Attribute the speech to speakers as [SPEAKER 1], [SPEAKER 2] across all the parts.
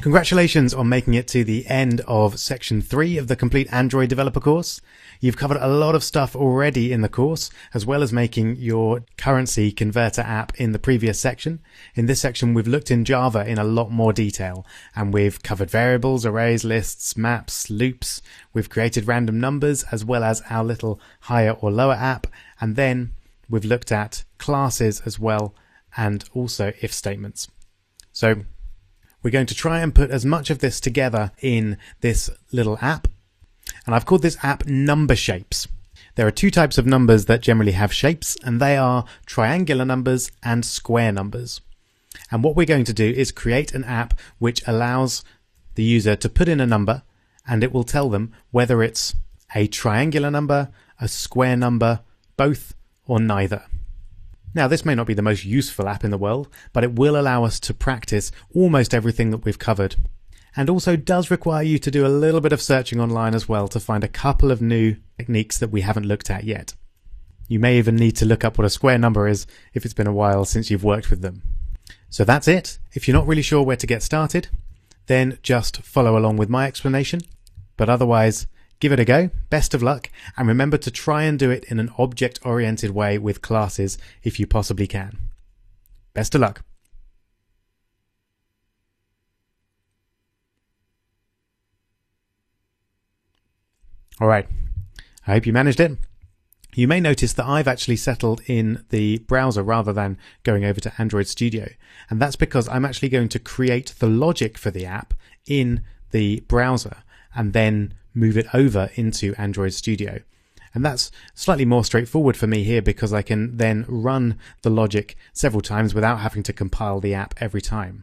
[SPEAKER 1] Congratulations on making it to the end of section 3 of the Complete Android Developer course. You've covered a lot of stuff already in the course, as well as making your currency converter app in the previous section. In this section, we've looked in Java in a lot more detail, and we've covered variables, arrays, lists, maps, loops. We've created random numbers, as well as our little higher or lower app, and then we've looked at classes as well, and also if statements. So we're going to try and put as much of this together in this little app. And I've called this app Number Shapes. There are two types of numbers that generally have shapes, and they are triangular numbers and square numbers. And what we're going to do is create an app which allows the user to put in a number, and it will tell them whether it's a triangular number, a square number, both, or neither. Now, this may not be the most useful app in the world, but it will allow us to practice almost everything that we've covered. And also does require you to do a little bit of searching online as well to find a couple of new techniques that we haven't looked at yet. You may even need to look up what a square number is if it's been a while since you've worked with them. So that's it. If you're not really sure where to get started, then just follow along with my explanation. But otherwise, give it a go, best of luck, and remember to try and do it in an object-oriented way with classes if you possibly can. Best of luck. Alright, I hope you managed it. You may notice that I've actually settled in the browser rather than going over to Android Studio, and that's because I'm actually going to create the logic for the app in the browser and then move it over into Android Studio. And that's slightly more straightforward for me here because I can then run the logic several times without having to compile the app every time.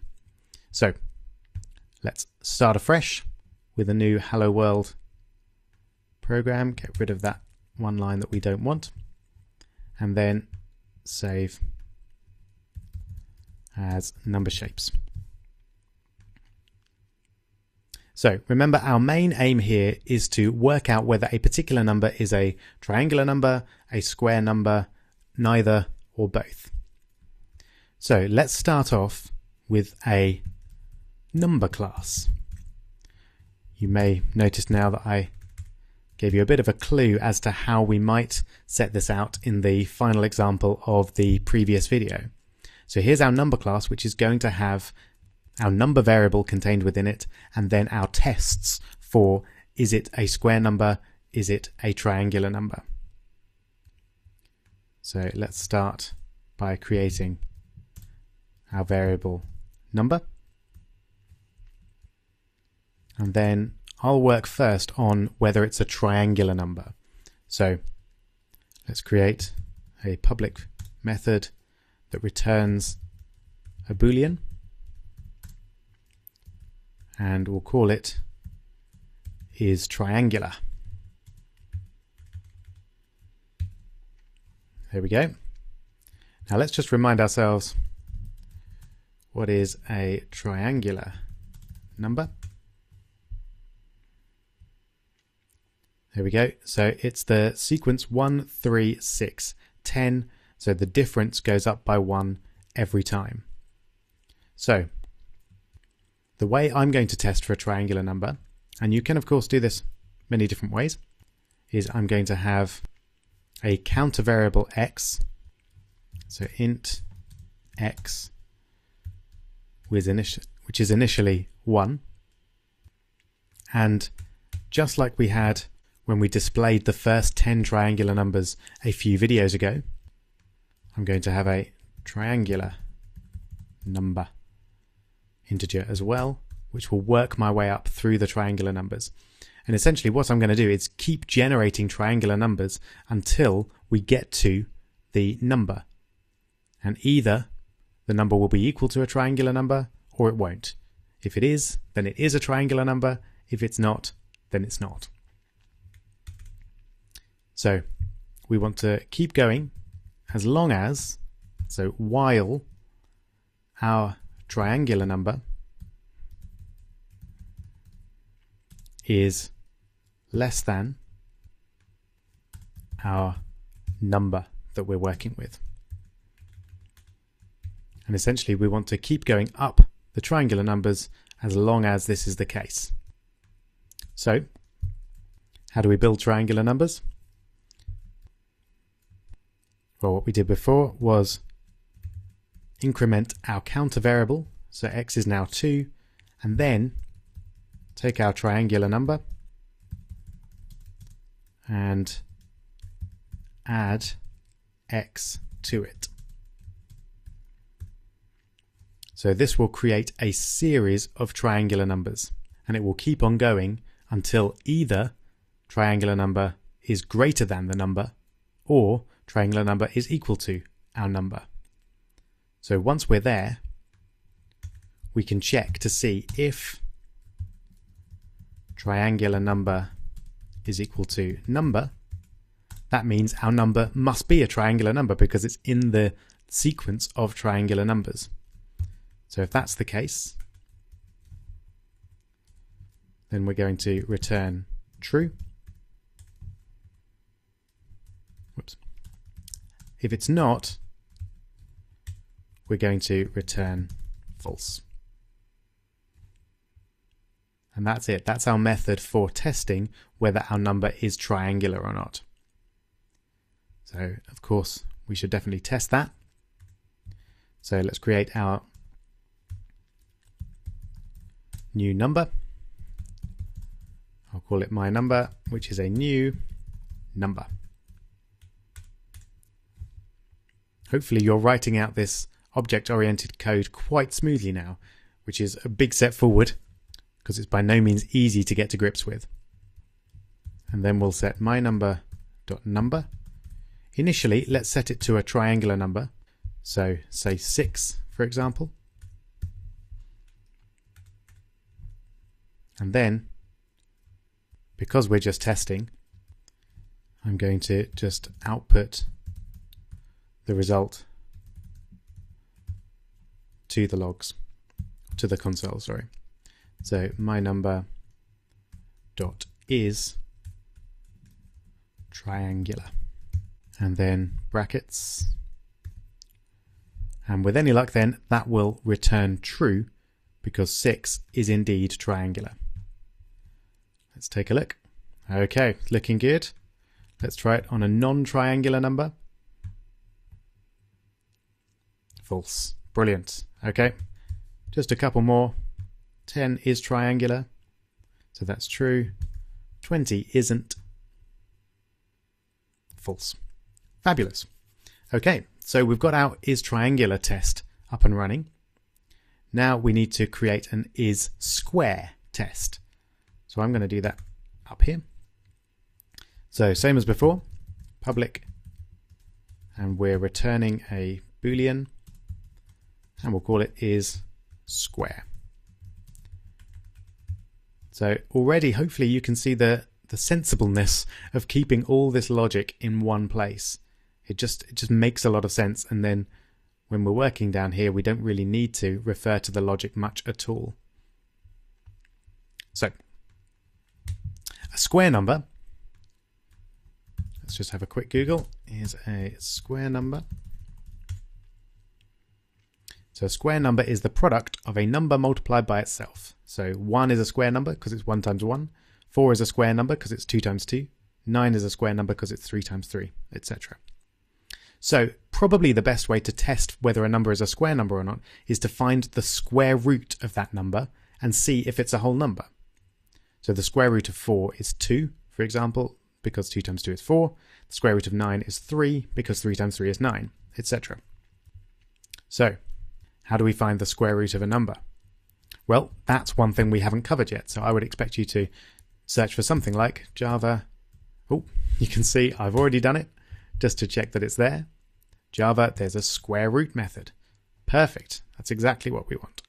[SPEAKER 1] So let's start afresh with a new Hello World program, get rid of that one line that we don't want, and then save as Number Shapes. So remember, our main aim here is to work out whether a particular number is a triangular number, a square number, neither, or both. So let's start off with a number class. You may notice now that I gave you a bit of a clue as to how we might set this out in the final example of the previous video. So here's our number class, which is going to have our number variable contained within it, and then our tests for is it a square number, is it a triangular number. So let's start by creating our variable number, and then I'll work first on whether it's a triangular number. So let's create a public method that returns a Boolean, and we'll call it is triangular. There we go. Now let's just remind ourselves what is a triangular number. There we go. So it's the sequence 1, 3, 6, 10. So the difference goes up by 1 every time. So the way I'm going to test for a triangular number, and you can of course do this many different ways, is I'm going to have a counter variable x, so int x, which is initially 1, and just like we had when we displayed the first 10 triangular numbers a few videos ago, I'm going to have a triangular number integer as well, which will work my way up through the triangular numbers. And essentially what I'm going to do is keep generating triangular numbers until we get to the number. And either the number will be equal to a triangular number or it won't. If it is, then it is a triangular number. If it's not, then it's not. So we want to keep going as long as, so while our triangular number is less than our number that we're working with. And essentially we want to keep going up the triangular numbers as long as this is the case. So, how do we build triangular numbers? Well, what we did before was increment our counter variable, so x is now 2, and then take our triangular number and add x to it. So this will create a series of triangular numbers, and it will keep on going until either triangular number is greater than the number or triangular number is equal to our number. So once we're there, we can check to see if triangular number is equal to number. That means our number must be a triangular number because it's in the sequence of triangular numbers. So if that's the case, then we're going to return true. Whoops. If it's not, we're going to return false. And that's it. That's our method for testing whether our number is triangular or not. So, of course, we should definitely test that. So let's create our new number. I'll call it my number, which is a new number. Hopefully you're writing out this object-oriented code quite smoothly now, which is a big step forward because it's by no means easy to get to grips with. And then we'll set my number.number. Initially, let's set it to a triangular number. So say 6, for example. And then, because we're just testing, I'm going to just output the result to the logs, to the console, sorry. So my number dot is triangular, and then brackets, and with any luck then that will return true because 6 is indeed triangular. Let's take a look. Okay, looking good. Let's try it on a non-triangular number. False. Brilliant. Okay, just a couple more. 10 is triangular, so that's true. 20 isn't. False. Fabulous. Okay, so we've got our is triangular test up and running. Now we need to create an is square test. So I'm going to do that up here. So same as before, public, and we're returning a Boolean, and we'll call it is square. So already, hopefully you can see the sensibleness of keeping all this logic in one place. It just makes a lot of sense, and then when we're working down here, we don't really need to refer to the logic much at all. So a square number, let's just have a quick Google, is a square number. So a square number is the product of a number multiplied by itself. So 1 is a square number because it's 1 times 1. 4 is a square number because it's 2 times 2. 9 is a square number because it's 3 times 3, etc. So probably the best way to test whether a number is a square number or not is to find the square root of that number and see if it's a whole number. So the square root of 4 is 2, for example, because 2 times 2 is 4. The square root of 9 is 3 because 3 times 3 is 9, etc. So how do we find the square root of a number? Well, that's one thing we haven't covered yet, so I would expect you to search for something like Java. Oh, you can see I've already done it, just to check that it's there. Java, there's a square root method. Perfect, that's exactly what we want.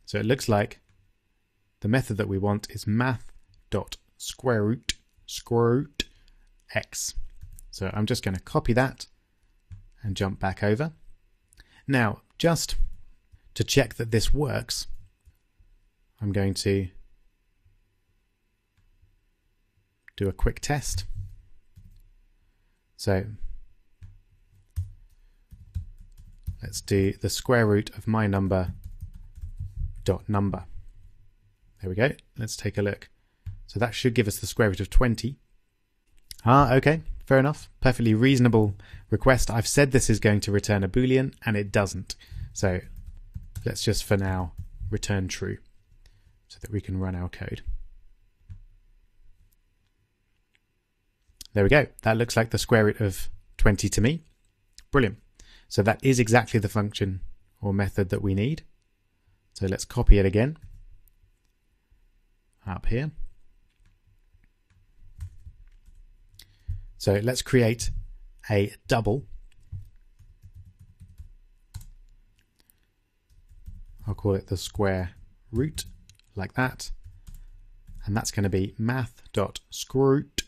[SPEAKER 1] So it looks like the method that we want is math.squareroot x. So I'm just going to copy that and jump back over. Now, just to check that this works, I'm going to do a quick test. let's do the square root of my number dot number. There we go. Let's take a look. So that should give us the square root of 20. Okay, fair enough. Perfectly reasonable request. I've said this is going to return a Boolean and it doesn't. So let's just for now return true so that we can run our code. There we go. That looks like the square root of 20 to me. Brilliant. So that is exactly the function or method that we need. So let's copy it again up here. So let's create a double. I'll call it the square root, like that. And that's going to be math.squareroot.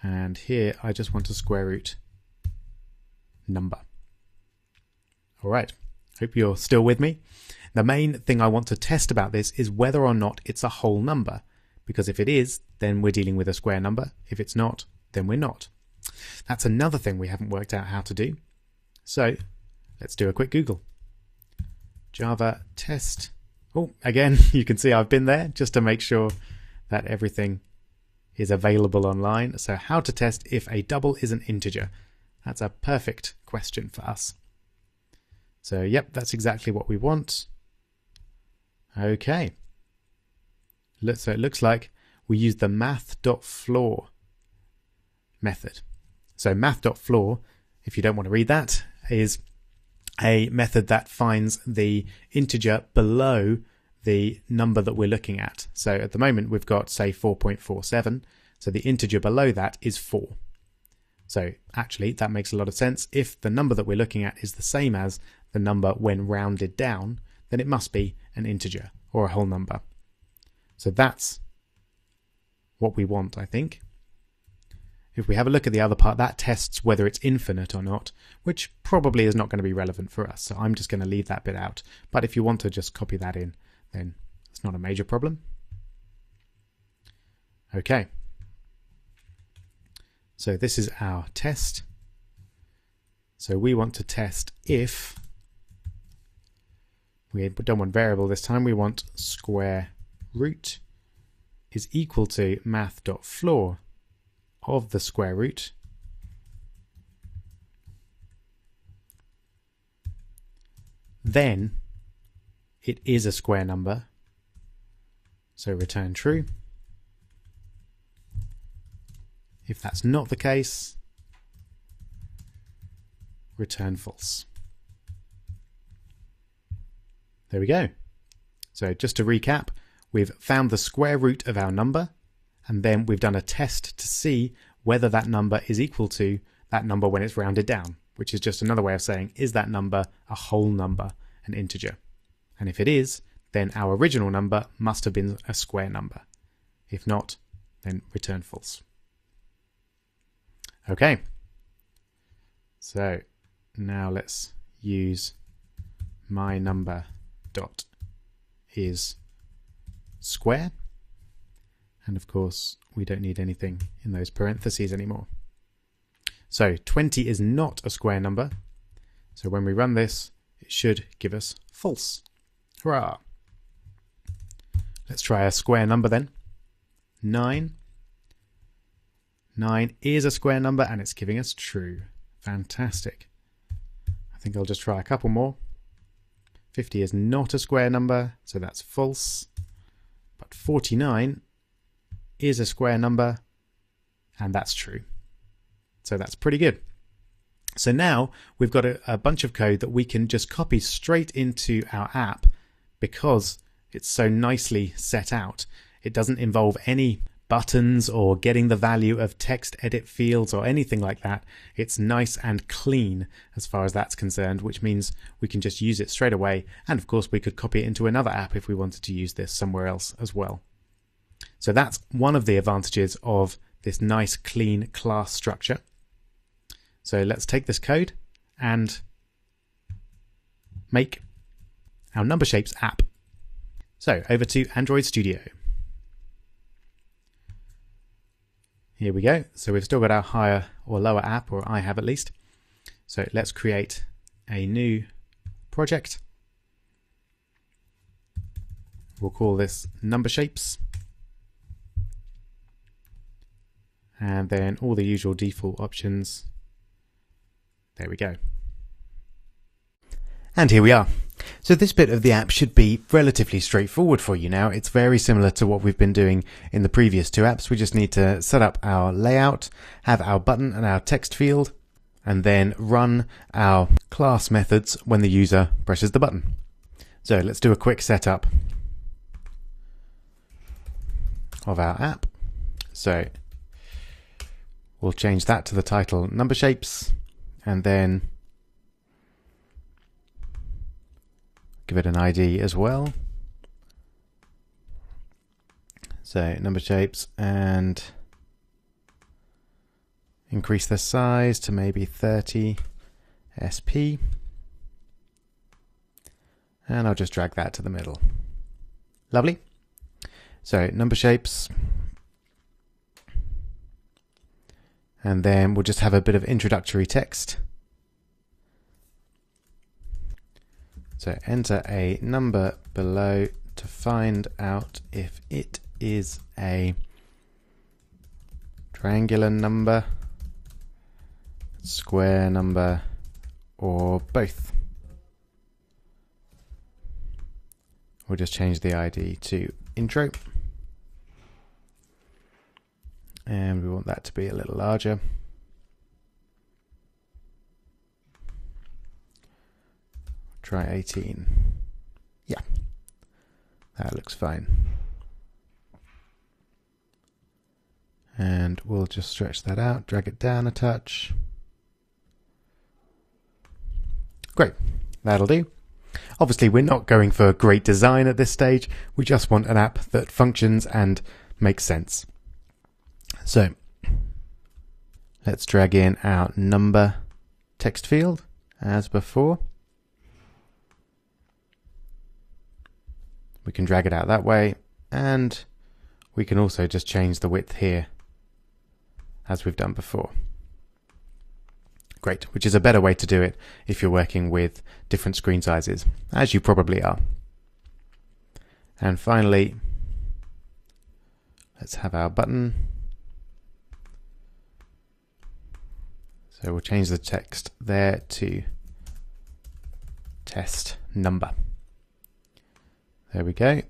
[SPEAKER 1] And here I just want to square root number. All right, hope you're still with me. The main thing I want to test about this is whether or not it's a whole number, because if it is, then we're dealing with a square number. If it's not, then we're not. That's another thing we haven't worked out how to do. So let's do a quick Google. Java test. Oh, again, you can see I've been there just to make sure that everything is available online. So how to test if a double is an integer. That's a perfect question for us. So yep, that's exactly what we want. Okay. So it looks like we use the math.floor method. So math.floor, if you don't want to read that, is a method that finds the integer below the number that we're looking at. So at the moment we've got, say, 4.47. So the integer below that is 4. So actually that makes a lot of sense. If the number that we're looking at is the same as the number when rounded down, then it must be an integer or a whole number. So that's what we want, I think. If we have a look at the other part, that tests whether it's infinite or not, which probably is not going to be relevant for us. So I'm just going to leave that bit out. But if you want to just copy that in, then it's not a major problem. Okay. So this is our test. So we want to test if, we don't want variable this time, we want square root is equal to math.floor of the square root then it is a square number, so return true. If that's not the case, return false. There we go. So just to recap, we've found the square root of our number, and then we've done a test to see whether that number is equal to that number when it's rounded down, which is just another way of saying, is that number a whole number, an integer? And if it is, then our original number must have been a square number. If not, then return false. Okay. So now let's use my number dot is square. And of course, we don't need anything in those parentheses anymore. So 20 is not a square number. So when we run this, it should give us false. Hurrah! Let's try a square number then. 9. 9 is a square number and it's giving us true. Fantastic. I think I'll just try a couple more. 50 is not a square number, so that's false. But 49 is a square number, and that's true. So that's pretty good. So now we've got a bunch of code that we can just copy straight into our app because it's so nicely set out. It doesn't involve any buttons or getting the value of text edit fields or anything like that. It's nice and clean as far as that's concerned, which means we can just use it straight away. And of course we could copy it into another app if we wanted to use this somewhere else as well. So that's one of the advantages of this nice clean class structure. So let's take this code and make our number shapes app. So over to Android Studio. Here we go. So we've still got our higher or lower app, or I have at least. So let's create a new project. We'll call this number shapes. And then all the usual default options. There we go. And here we are. So this bit of the app should be relatively straightforward for you now. It's very similar to what we've been doing in the previous two apps. We just need to set up our layout, have our button and our text field, and then run our class methods when the user presses the button. So let's do a quick setup of our app. So we'll change that to the title number shapes, and then give it an ID as well. So number shapes, and increase the size to maybe 30 SP. And I'll just drag that to the middle. Lovely. So number shapes. And then we'll just have a bit of introductory text. So enter a number below to find out if it is a triangular number, square number, or both. We'll just change the ID to intro. And we want that to be a little larger. Try 18. Yeah, that looks fine. And we'll just stretch that out, drag it down a touch. Great, that'll do. Obviously, we're not going for great design at this stage. We just want an app that functions and makes sense. So let's drag in our number text field as before. We can drag it out that way, and we can also just change the width here as we've done before. Great, which is a better way to do it if you're working with different screen sizes, as you probably are. And finally, let's have our button. So we'll change the text there to test number. There we go.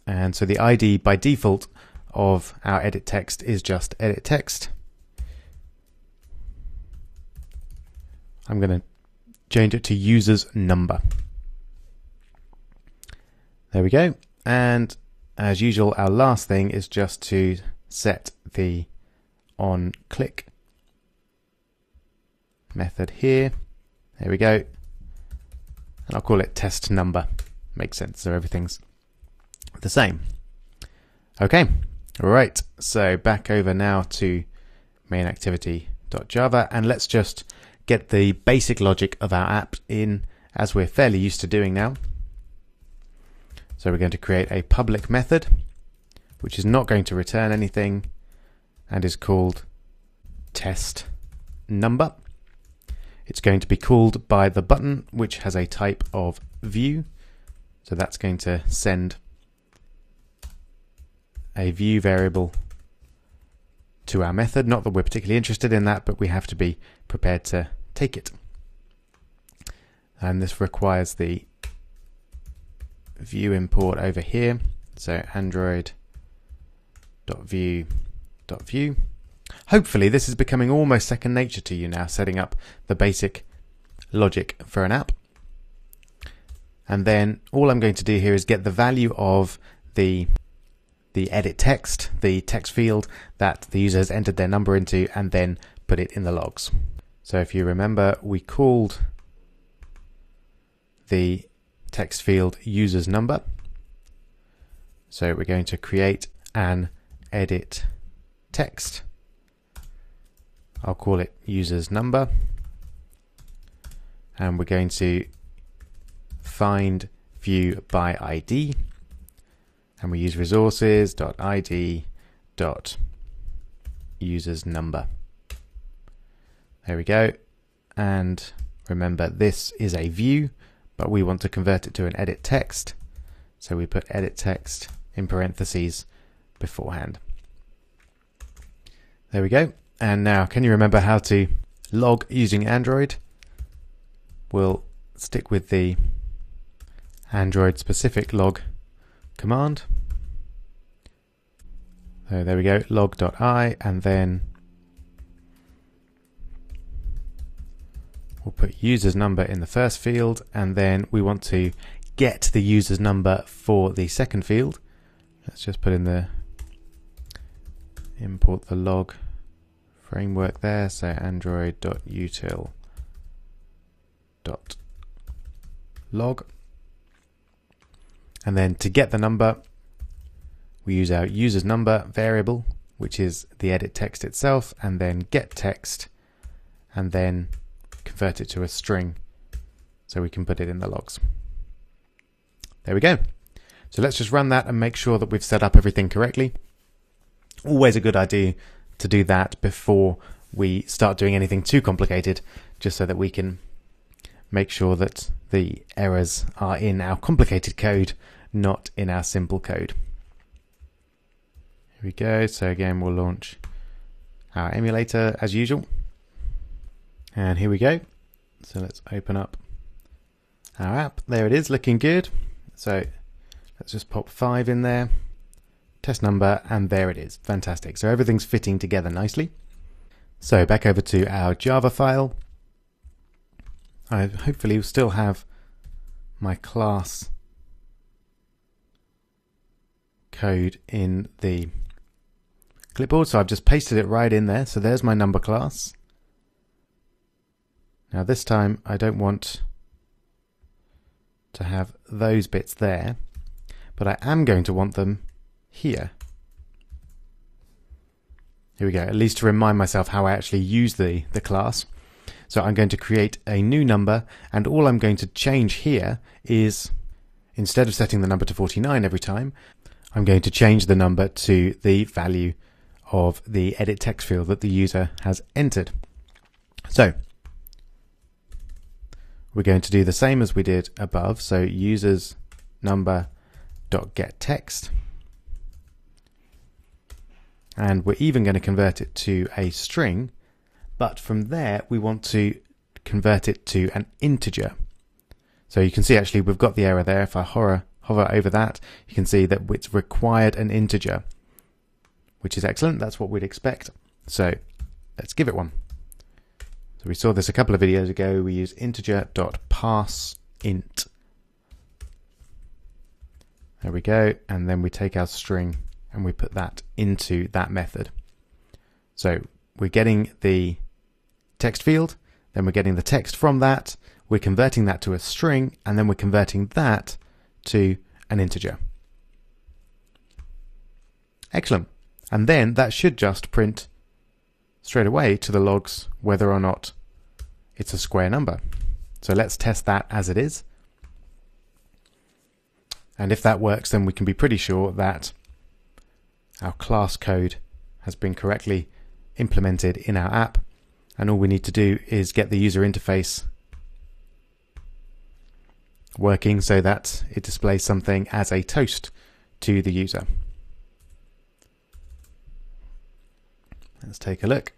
[SPEAKER 1] And so the ID by default of our edit text is just edit text. I'm going to change it to user's number. There we go. And as usual, our last thing is just to set the on click method here. There we go. And I'll call it test number. Makes sense, so everything's the same. Okay, all right, so back over now to main activity.java, and let's just get the basic logic of our app in as we're fairly used to doing now. So we're going to create a public method, which is not going to return anything and is called test number. It's going to be called by the button, which has a type of view. So that's going to send a view variable to our method. Not that we're particularly interested in that, but we have to be prepared to take it. And this requires the view import over here. So android.view.view. Hopefully this is becoming almost second nature to you now, setting up the basic logic for an app. And then all I'm going to do here is get the value of the edit text, the text field that the user has entered their number into, and then put it in the logs. So if you remember, we called the text field user's number. So we're going to create an edit text. I'll call it user's number. And we're going to find view by ID, and we use resources.id.user's number. There we go. And remember, this is a view but we want to convert it to an edit text. So we put edit text in parentheses beforehand. There we go. And now, can you remember how to log using Android? We'll stick with the Android specific log command. So there we go, log.i, and then we'll put user's number in the first field, and then we want to get the user's number for the second field. Let's just put in the import the log framework there, so android.util.log, and then to get the number we use our user's number variable, which is the edit text itself, and then get text, and then convert it to a string so we can put it in the logs. There we go. So let's just run that and make sure that we've set up everything correctly. Always a good idea to do that before we start doing anything too complicated, just so that we can make sure that the errors are in our complicated code, not in our simple code. Here we go. So again, we'll launch our emulator as usual. And here we go. So let's open up our app. There it is, looking good. So let's just pop 5 in there, test number, and there it is. Fantastic. So everything's fitting together nicely. So back over to our Java file. I hopefully will still have my class code in the clipboard. So I've just pasted it right in there. So there's my number class. Now this time I don't want to have those bits there, but I am going to want them here. Here we go, at least to remind myself how I actually use the class. So I'm going to create a new number, and all I'm going to change here is, instead of setting the number to 49 every time, I'm going to change the number to the value of the edit text field that the user has entered. So we're going to do the same as we did above. So users number dot get text, and we're even going to convert it to a string, but from there we want to convert it to an integer. So you can see actually we've got the error there. If I hover over that, you can see that it's required an integer, which is excellent. That's what we'd expect. So let's give it one. So we saw this a couple of videos ago. We use integer.parseInt. There we go. And then we take our string and we put that into that method. So we're getting the text field, then we're getting the text from that, we're converting that to a string, and then we're converting that to an integer. Excellent. And then that should just print straight away to the logs whether or not it's a square number. So let's test that as it is. And if that works, then we can be pretty sure that our class code has been correctly implemented in our app. And all we need to do is get the user interface working so that it displays something as a toast to the user. Let's take a look.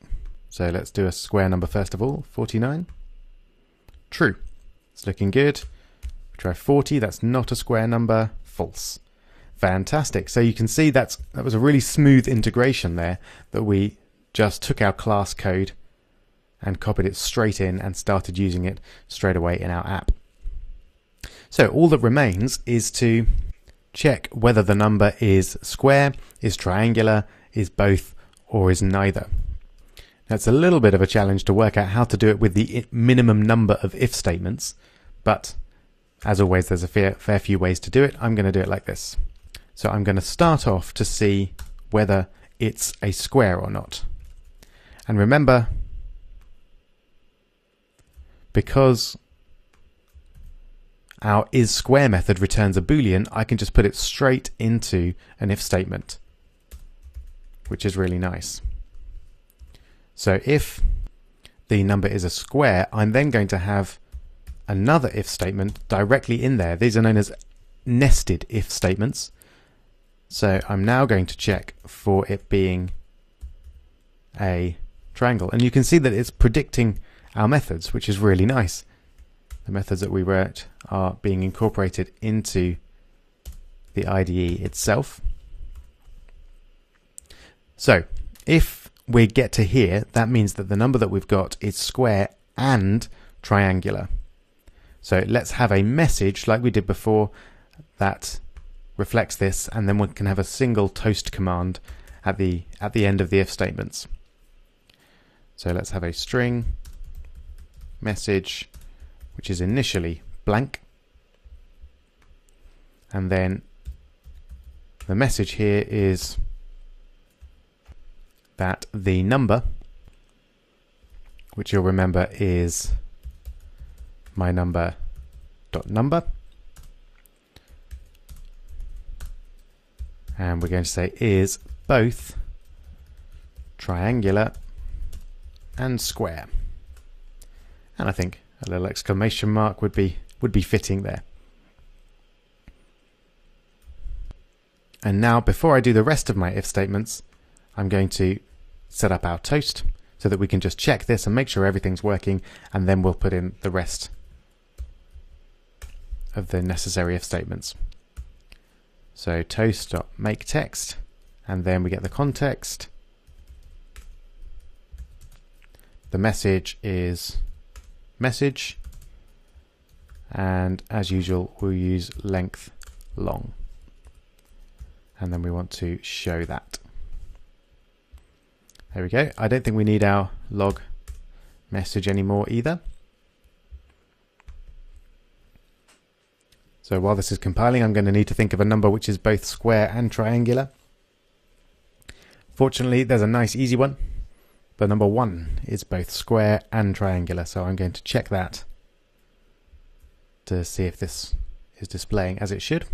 [SPEAKER 1] So let's do a square number first of all, 49. True. It's looking good. Try 40, that's not a square number, false. Fantastic. So you can see that was a really smooth integration there, that we just took our class code and copied it straight in and started using it straight away in our app. So all that remains is to check whether the number is square, is triangular, is both, or is neither. That's a little bit of a challenge to work out how to do it with the minimum number of if statements, but as always there's a fair few ways to do it. I'm going to do it like this. So I'm going to start off to see whether it's a square or not. And remember, because our isSquare method returns a Boolean, I can just put it straight into an if statement, which is really nice. So if the number is a square, I'm then going to have another if statement directly in there. These are known as nested if statements. So I'm now going to check for it being a triangle. And you can see that it's predicting our methods, which is really nice. The methods that we wrote are being incorporated into the IDE itself. So if we get to here, that means that the number that we've got is square and triangular. So let's have a message like we did before that reflects this, and then we can have a single toast command at the end of the if statements. So let's have a string message which is initially blank, and then the message here is that the number, which you'll remember is my number dot number, and we're going to say is both triangular and square. And I think a little exclamation mark would be fitting there. And now, before I do the rest of my if statements, I'm going to set up our toast so that we can just check this and make sure everything's working, and then we'll put in the rest of the necessary if statements. So toast.makeText, and then we get the context. The message is message, and as usual we'll use length long, and then we want to show that. There we go. I don't think we need our log message anymore either. So while this is compiling, I'm going to need to think of a number which is both square and triangular. Fortunately, there's a nice easy one. The number 1 is both square and triangular, so I'm going to check that to see if this is displaying as it should.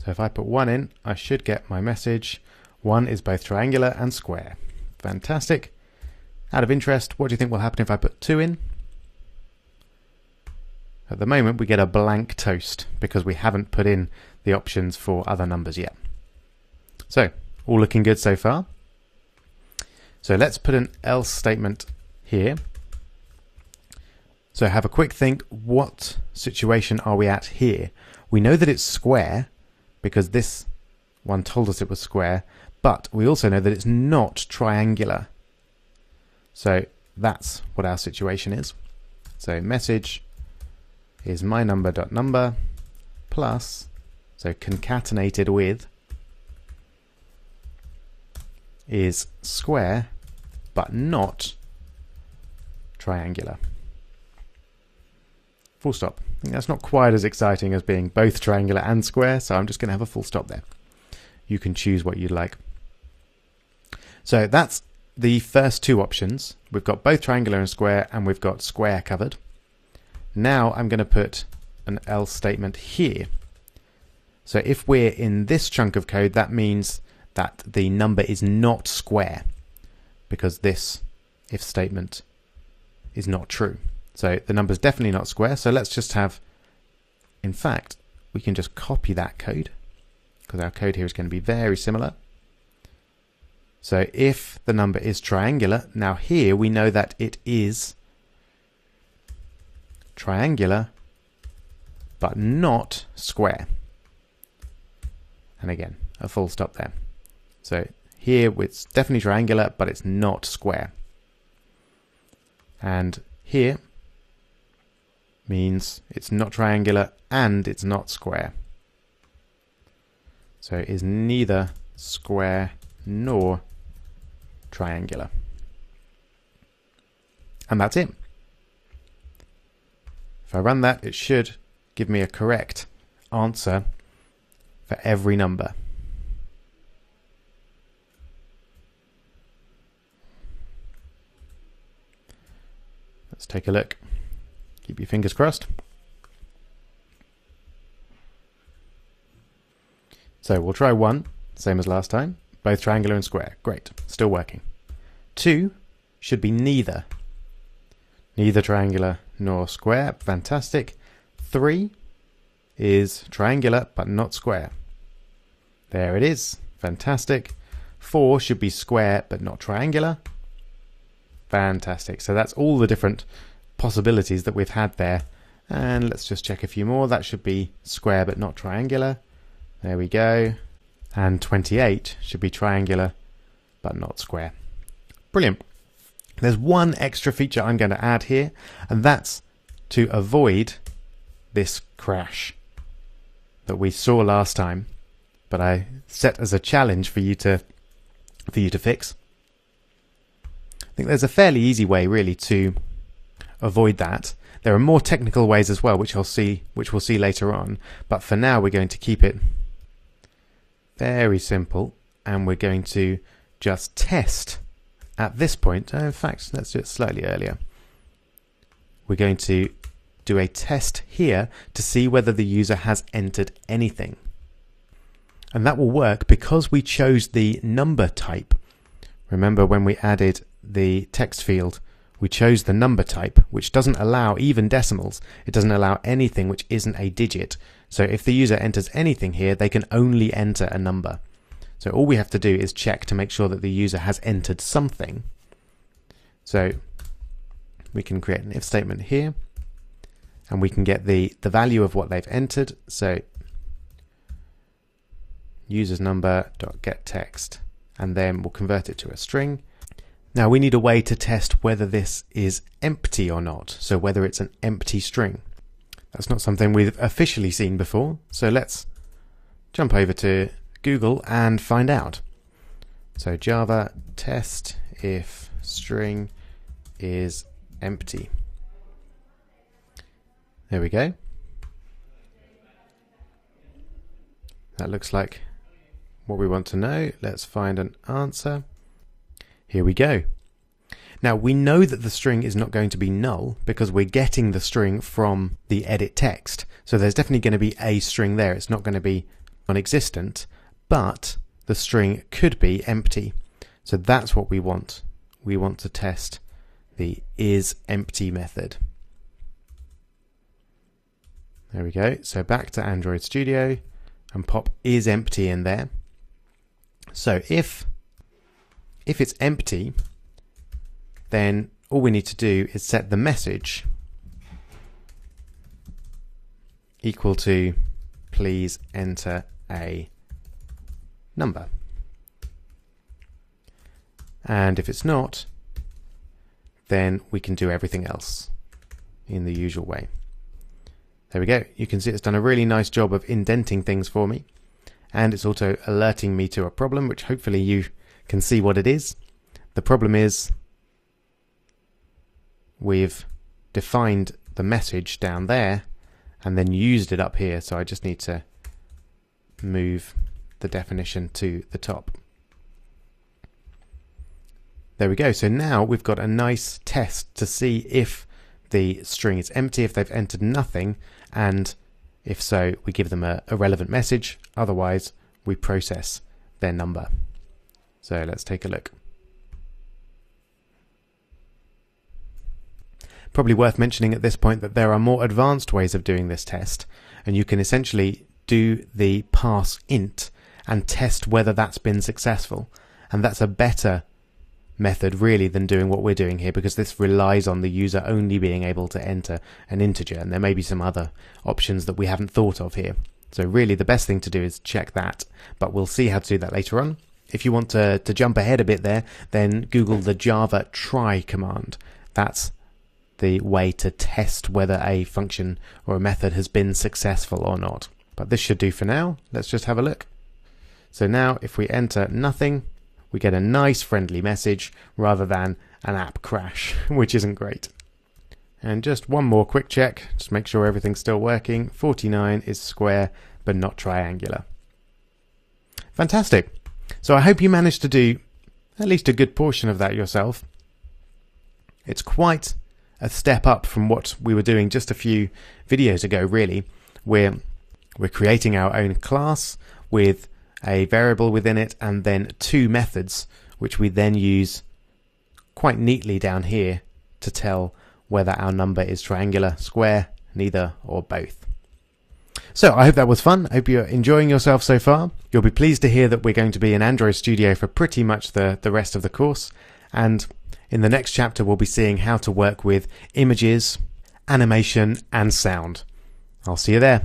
[SPEAKER 1] So if I put 1 in, I should get my message. 1 is both triangular and square. Fantastic. Out of interest, what do you think will happen if I put 2 in? At the moment we get a blank toast because we haven't put in the options for other numbers yet. So, all looking good so far. So let's put an else statement here. So have a quick think, what situation are we at here? We know that it's square because this one told us it was square, but we also know that it's not triangular. So that's what our situation is. So message is my number dot number plus, so concatenated with, is square but not triangular. Full stop. I think that's not quite as exciting as being both triangular and square, so I'm just going to have a full stop there. You can choose what you'd like. So that's the first two options. We've got both triangular and square, and we've got square covered. Now I'm going to put an else statement here. So if we're in this chunk of code, that means that the number is not square because this if statement is not true. So the number's definitely not square. So let's just have, in fact, we can just copy that code because our code here is going to be very similar. So if the number is triangular, now here we know that it is triangular but not square. And again, a full stop there. So here it's definitely triangular, but it's not square. And here means it's not triangular and it's not square. So it is neither square nor triangular. And that's it. If I run that, it should give me a correct answer for every number. Let's take a look. Keep your fingers crossed. So we'll try 1, same as last time. Both triangular and square. Great, still working. 2 should be neither Neither triangular nor square. Fantastic. 3 is triangular but not square. There it is. Fantastic. 4 should be square but not triangular. Fantastic. So that's all the different possibilities that we've had there. And let's just check a few more. That should be square but not triangular. There we go. And 28 should be triangular but not square. Brilliant. There's one extra feature I'm going to add here, and that's to avoid this crash that we saw last time, but I set as a challenge for you to fix. I think there's a fairly easy way really to avoid that. There are more technical ways as well, which we'll see later on, but for now we're going to keep it very simple, and we're going to just test at this point. In fact, let's do it slightly earlier. We're going to do a test here to see whether the user has entered anything. And that will work because we chose the number type. Remember when we added the text field, we chose the number type, which doesn't allow even decimals. It doesn't allow anything which isn't a digit. So if the user enters anything here, they can only enter a number. So all we have to do is check to make sure that the user has entered something. So we can create an if statement here, and we can get the value of what they've entered. So user's number.getText, and then we'll convert it to a string. Now we need a way to test whether this is empty or not, so whether it's an empty string. That's not something we've officially seen before, so let's jump over to Google and find out. So Java test if string is empty. There we go. That looks like what we want to know. Let's find an answer. Here we go. Now we know that the string is not going to be null because we're getting the string from the edit text. So there's definitely going to be a string there. It's not going to be non-existent, but the string could be empty. So that's what we want. We want to test the isEmpty method. There we go. So back to Android Studio and pop isEmpty in there. So if it's empty, then all we need to do is set the message equal to please enter a number. And if it's not, then we can do everything else in the usual way. There we go. You can see it's done a really nice job of indenting things for me, and it's also alerting me to a problem, which hopefully you can see what it is. The problem is we've defined the message down there and then used it up here, so I just need to move the definition to the top. There we go. So now we've got a nice test to see if the string is empty, if they've entered nothing, and if so, we give them a relevant message. Otherwise, we process their number. So let's take a look. Probably worth mentioning at this point that there are more advanced ways of doing this test, and you can essentially do the parse int and test whether that's been successful. And that's a better method really than doing what we're doing here, because this relies on the user only being able to enter an integer, and there may be some other options that we haven't thought of here. So really the best thing to do is check that, but we'll see how to do that later on. If you want to jump ahead a bit there, then Google the Java try command. That's the way to test whether a function or a method has been successful or not. But this should do for now. Let's just have a look. So now if we enter nothing, we get a nice friendly message rather than an app crash, which isn't great. And just one more quick check, just make sure everything's still working. 49 is square but not triangular. Fantastic. So I hope you managed to do at least a good portion of that yourself. It's quite a step up from what we were doing just a few videos ago, really. We're creating our own class with a variable within it and then two methods, which we then use quite neatly down here to tell whether our number is triangular, square, neither, or both. So I hope that was fun. I hope you're enjoying yourself so far. You'll be pleased to hear that we're going to be in Android Studio for pretty much the rest of the course. And in the next chapter, we'll be seeing how to work with images, animation, and sound. I'll see you there.